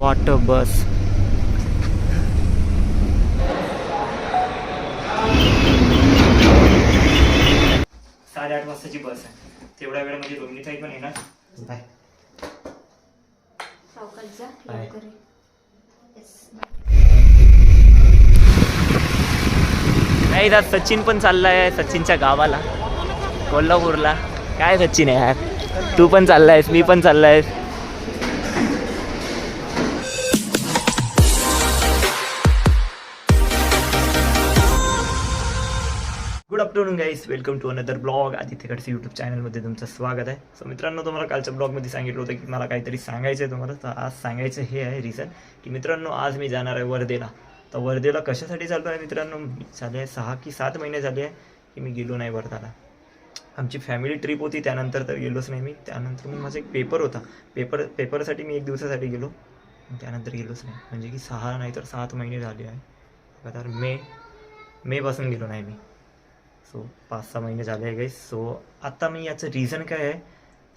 Water बस. 8:30 वाजताची बस आहे. तेवढ्या वेळामध्ये रोहिणीताई पण येणार. बाय. नाही दादा, सचिन पण चाललाय सचिनच्या गावाला, कोल्हापूरला. काय सचिन आहे यार, तू पण चाललायस, मी पण चाललाय. Good afternoon guys, welcome to another blog. Aditya Khadse YouTube चॅनलमध्ये तुमचं स्वागत आहे. सो मित्रांनो, तुम्हाला कालच्या ब्लॉगमध्ये सांगितलं होतं की मला काहीतरी सांगायचं आहे तुम्हाला. तर आज सांगायचं हे आहे रिझन की मित्रांनो, आज मी जाणार आहे वर्धेला. तर वर्धेला कशासाठी चाललो आहे मित्रांनो, झाले आहे 6 की 7 महिने झाले आहे की मी गेलो नाही वर्धाला. आमची फॅमिली ट्रिप होती, त्यानंतर तर गेलोच नाही मी. त्यानंतर मग माझा एक पेपर होता, पेपरसाठी मी 1 दिवसासाठी गेलो, त्यानंतर गेलोच नाही. म्हणजे की 6 नाही तर 7 महिने झाले आहे. तर मेपासून गेलो नाही मी. सो 5-6 महिने झाले आहे गाईस. सो आता मी याचं रिझन काय आहे,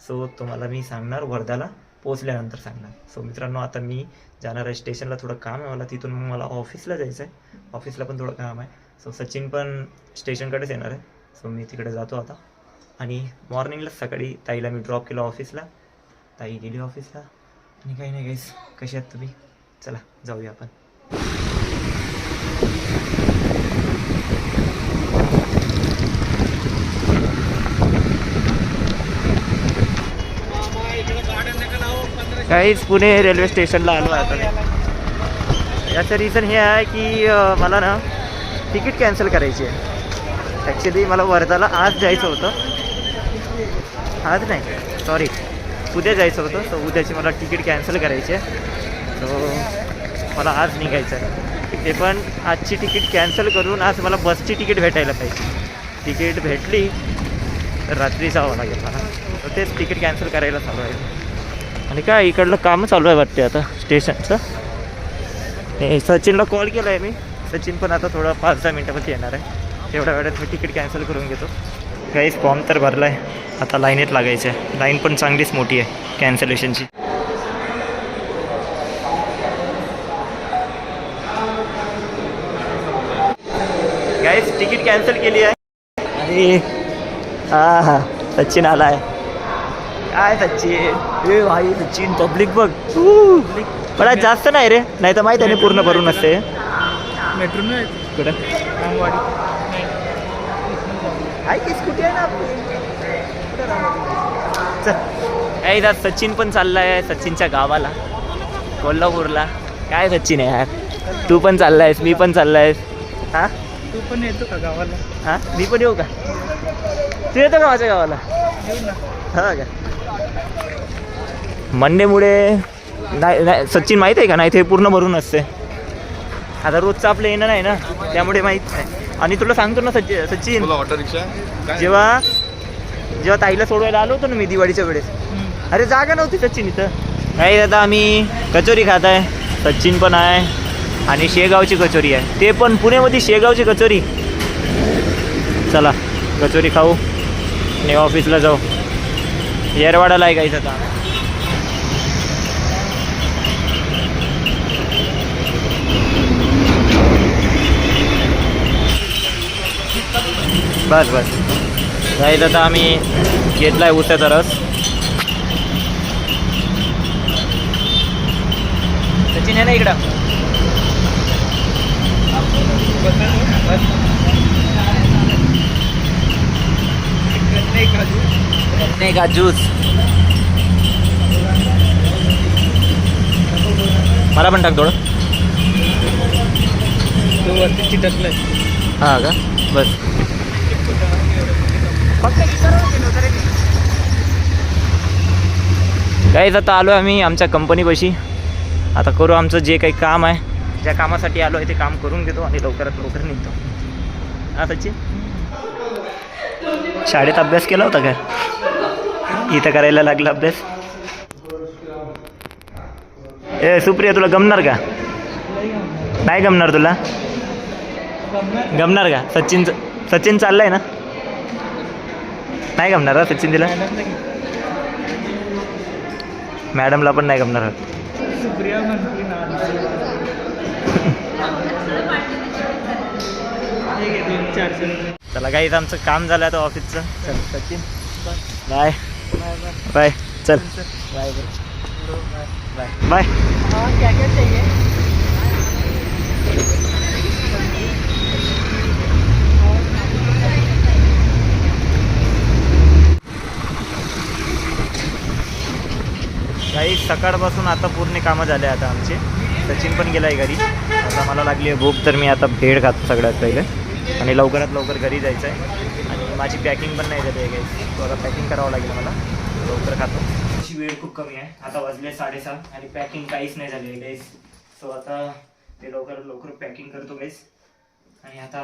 सो तुम्हाला मी सांगणार वर्धाला पोचल्यानंतर सांगणार. सो मित्रांनो, आता मी जाणार आहे स्टेशनला, थोडं काम आहे मला. तिथून मग मला ऑफिसला जायचं आहे, ऑफिसला पण थोडं काम आहे. सो सचिन पण स्टेशनकडेच येणार आहे. सो मी तिकडे जातो आता. आणि मॉर्निंगला सकाळी ताईला मी ड्रॉप केलं ऑफिसला, ताई गेली ऑफिसला. आणि काही नाही गाईस, कशी आहात तुम्ही? चला जाऊया आपण. काहीच पुणे रेल्वे स्टेशनला आलो आहे आता. याचं रिझन हे आहे की मला ना तिकीट कॅन्सल करायची आहे. ॲक्च्युली मला वर्धाला आज जायचं होतं, आज नाही सॉरी उद्या जायचं होतं. सो उद्याची मला तिकीट कॅन्सल करायची आहे. सो मला आज निघायचं आहे. ते पण आजची तिकीट कॅन्सल करून आज मला बसची तिकीट भेटायला पाहिजे. तिकीट भेटली तर रात्री जावं लागेल मला. तर तेच तिकीट कॅन्सल करायला चालू आहे. आणि काय इकडलं काम चालू आहे वाटते आता स्टेशनचं. सचिनला कॉल केला आहे मी, सचिन पण आता थोडं 5-10 मिनटामध्ये येणार आहे. तेवढ्या वेळात मी तिकीट कॅन्सल करून घेतो. काहीच फॉर्म तर भरला आहे, आता लाईनीत लागायचं आहे. लाईन पण चांगलीच मोठी आहे कॅन्सलेशनची. गाईस तिकीट कॅन्सल केली आहे. आणि हां सचिन आला आहे. काय सचिन, ए भाई सचिन पब्लिक बघ. बडा जास्त नाही रे, नाही तर माहीत आहे ना पूर्ण भरून असते. मेट्रो नाही कुठं आहे की स्कूटी आहे ना आपली. चल सचिन पण चाललाय सचिनच्या गावाला, कोल्हापूरला. काय सचिन आहे यार, तू पण चाललायस, मी पण चाललायस. हां तू पण येतो का गावाला? हां मी पण येऊ का? तू येतो का माझ्या गावाला? हां का? मंडेमुळे नाही सचिन माहीत आहे का, नाही ते पूर्ण भरून असते. आता रोजचं आपलं येणं नाही ना, त्यामुळे माहीत नाही. आणि तुला सांगतो ना सचिन, जेव्हा ताईला सोडवायला आलो होतो ना मी दिवाळीच्या वेळेस, अरे जागा नव्हती सचिन इथं. नाही आता आम्ही कचोरी खात आहे, सचिन पण आहे. आणि शेगावची कचोरी आहे, ते पण पुण्यामध्ये शेगावची कचोरी. चला कचोरी खाऊ आणि ऑफिसला जाऊ. येरवाडाला आहे काहीच आता. बस जायचं आता. आम्ही घेतला आहे उसाचा रस. सचिन आहे ना इकडं. नाही का ज्यूस मला पण टाक थोडं. वरती चिटकलंय. हां का? बस काहीच. आता आलो आहे आम्ही आमच्या कंपनीपाशी. आता करू आमचं जे काही काम आहे, ज्या कामासाठी आलो आहे ते काम करून घेतो आणि लवकरात लवकर निघतो. हां सचिन, शाळेत अभ्यास केला होता का? इथं करायला लागला अभ्यास. ए सुप्रिया, तुला गमणार का? नाही गमणार तुला? गमणार का? सचिन चाललाय ना, नाही गमणार हा सचिन तिला? मॅडमला पण नाही गमणार. सुप्रिया म्हटली ना हे घे 400 रुपये. चला काही आमचं काम झालं आता ऑफिसचं. चल सचिन बाय बाय. चल बाय बाय बाय. क्या क्या चाहिए? काही सकाळपासून आता पूर्ण कामं झाले आता आमचे. सचिन पण गेला आहे घरी. आता मला लागली आहे भूक, तर मी आता भेळ खातो सगळ्यात पहिले आणि लवकरात लवकर घरी जायचं आहे. आणि माझी पॅकिंग पण नाही झाली आहे गाईस, तो आता पॅकिंग करावं लागेल मला. लवकर खातो. अशी वेळ खूप कमी आहे, आता वाजले 7:30 आणि पॅकिंग काहीच नाही झाली आहे गाईस. सो आता ते लवकरात लवकर पॅकिंग करतो गाईस. आणि आता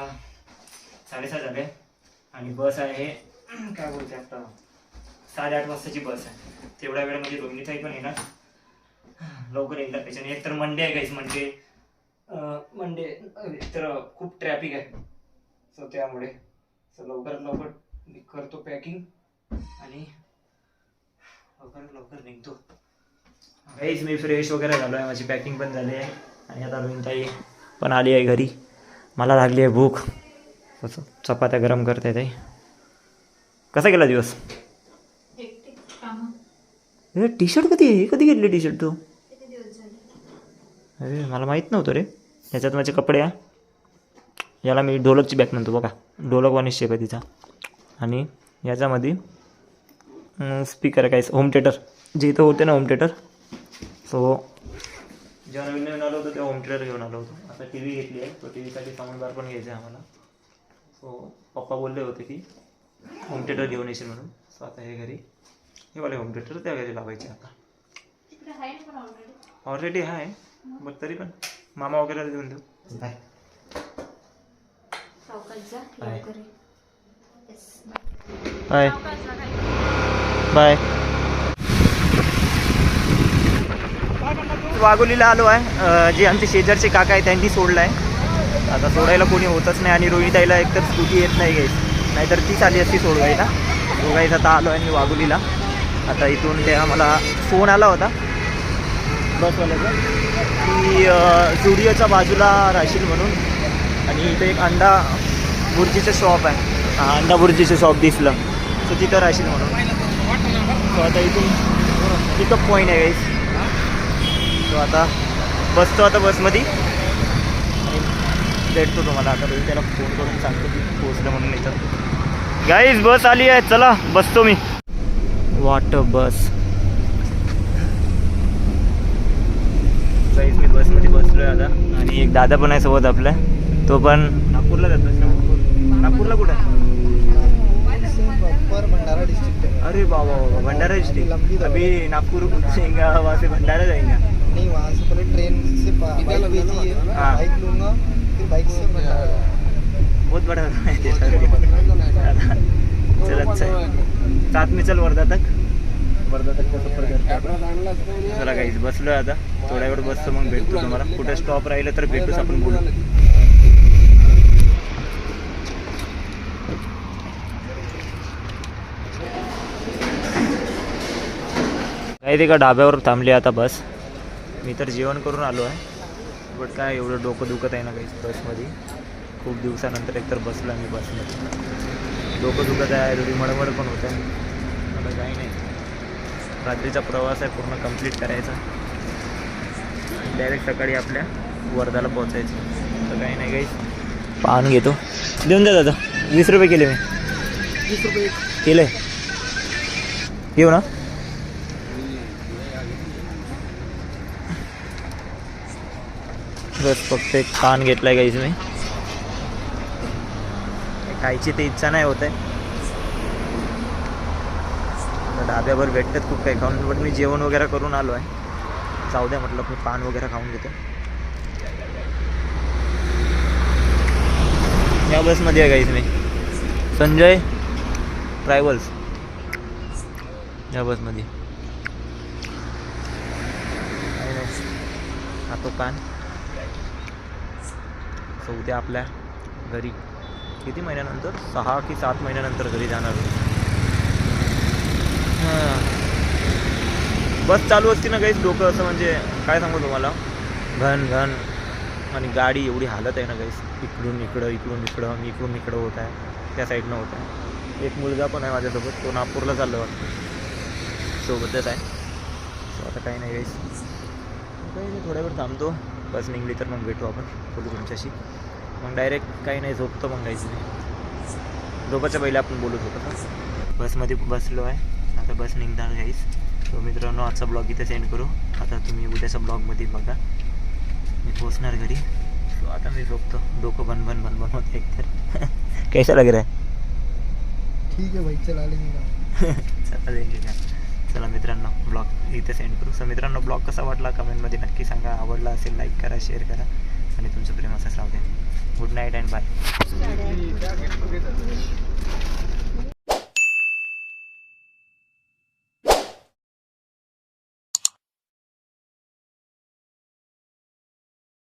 6:30 झाले आणि बस आहे काय बोलते आता 8:30 वाजताची बस आहे. तेवढ्या वेळामध्ये रोहिणीताई पण येणार, लवकर येणार त्याच्याने. एक तर मंडे आहे गाईस, मंडे तर खूप ट्रॅफिक आहे. सो त्यामुळे लवकरात लवकर करतो पॅकिंग आणि लवकरात लवकर निघतो गाईस. मी फ्रेश वगैरे झालो आहे, माझी पॅकिंग पण झाली आहे आणि आता रोहिणीताई पण आली आहे घरी. मला लागली आहे भूक. चपात्या गरम करते ताई. कसा गेला दिवस? हे टी शर्ट कधी आहे? कधी घेतली टी शर्ट तू? अरे मला माहीत नव्हतं रे. ह्याच्यात माझे कपडे आहे. याला मी ढोलकची बॅग म्हणतो बघा, ढोलक वाणीस शेप आहे तिचा. आणि याच्यामध्ये स्पीकर काय होम थिएटर जे इथं होते ना, होम थिएटर. सो जेव्हा नवीन नवीन आलो होतो तेव्हा होम थिएटर घेऊन आलो होतो. आता टी व्ही घेतली आहे, तो टी व्हीसाठी साऊंड बार पण घ्यायचा आहे आम्हाला. सो पप्पा बोलले होते की होम थिएटर घेऊन येशील म्हणून. सो आता हे घरी हे वाले होम थिएटर त्या घरी लावायचे आता. ऑलरेडी आहे बट तरी पण मामा वगैरे देऊन देऊ. Bye bye bye. वाघोलीला आलो आहे. जे आमचे शेजारचे काका आहे त्यांनी सोडलं आहे. आता सोडायला कोणी होतच नाही आणि रोहिणीताईला एकतर स्कूटी येत नाही गाईस, नाहीतर तीच आली असती सोडवायला. गाईस आता आलो आहे आणि वाघोलीला. आता इथून ते आम्हाला फोन आला होता बसवाल्याचा की झुडिओच्या बाजूला राहशील म्हणून. आणि इथे एक अंडा बुर्जीचं शॉप आहे. अंडा बुर्जीचं शॉप दिसलं सो तिथं राहशील म्हणून. सो आता इथून पिकअप पॉईंट आहे गाईस. सो आता बसतो आता बसमध्ये आणि भेटतो तुम्हाला. आता त्याला फोन करून सांगतो की पोचलं म्हणून इथं. गाईस बस आली आहे, चला बसतो मी. वॉटर बस गाईस, मी बसमध्ये बसलो आहे आता. आणि एक दादा पण आहे सोबत आपल्या, तो पण नागपूरला जातो. नागपूरला कुठं? भंडारा डिस्ट्रिक्ट. अरे बाबा भंडारा डिस्ट्रिक्ट. अभी नागपुर जाएंगे, वहाँ से भंडारा जाएंगे. नहीं, वहाँ से पहले ट्रेन से बाइक भेजी है. हाँ. बाइक लूँगा फिर बाइक से भंडारा. बहुत बड़ा है. चल अच्छा है, साथ में चल वर्धा तक का सफर करतो. चला गाईज बसलो आता. थोड्या वेळ बसतो मग भेटतो तुम्हाला. कुठे स्टॉप राहिलं तर भेटूच, आपण बोलू. काही ते का ढाब्यावर थांबली आता बस. मी तर जेवण करून आलो आहे बट काय एवढं डोकं दुखत आहे ना काही बसमध्ये. खूप दिवसानंतर एकतर बसलो आहे मी बसमध्ये. डोकं दुखत आहे, थोडी मळमळ पण होत आहे. मला काही नाही, रात्रीचा प्रवास आहे पूर्ण कंप्लीट करायचा. डायरेक्ट सकाळी आपल्या वर्धाला पोहोचायचं. तर काही नाही काही पाहून घेतो. देऊन द्या दादा. 20 रुपये केले मी. 20 रुपये केले घेऊ ना. बस फक्त एक पान घेतला आहे काहीच मी. खायची ते इच्छा नाही होत आहे. ढाब्यावर भेटतात खूप काही खाऊन, बट मी जेवण वगैरे करून आलो आहे. जाऊ द्या म्हटलं मी पान वगैरे खाऊन घेतो. या बसमध्ये आहे काहीच मी, संजय ट्रॅव्हल्स या बसमध्ये. खातो पान. उद्या आपल्या घरी किती महिन्यानंतर 6 की 7 महिन्यानंतर घरी जाणार. बस चालू असते ना काहीच डोकं असं म्हणजे काय सांगू तुम्हाला, घन घन आणि गाडी एवढी हालत आहे ना गाईस, इकडून इकडं इकडून इकडं आणि इकडून इकडं होत आहे, त्या साईडनं होत आहे. एक मुलगा पण आहे माझ्यासोबत, तो नागपूरला चाललो वाटतं, सोबतच आहे. सो आता काही नाही गाईस, काही नाही, थोड्या वेळ थांबतो, बस निघली तर मग भेटू आपण, बोलू तुमच्याशी. मग डायरेक्ट काही नाही, झोपतो मग गाईस. झोपायच्या पहिले आपण बोलत होतो. बसमध्ये बसलो आहे, आता बस निघणार गाईस. तो मित्रांनो आजचा ब्लॉग इथे सेंड करू. आता तुम्ही उद्याच्या ब्लॉगमध्ये बघा, मी पोचणार घरी. सो आता मी झोपतो, डोकं बन बन बन बन होतं एकतर. कैसा लग रहा है? ठीक आहे भाई, चला लेंगे. चला देंगे का. चला मित्रांनो, ब्लॉग इथे सेंड करू. सो मित्रांनो, ब्लॉग कसा वाटला कमेंटमध्ये नक्की सांगा. आवडला असेल लाईक करा, शेअर करा आणि तुमचं प्रेम असंच राहू द्या. Good night and bye.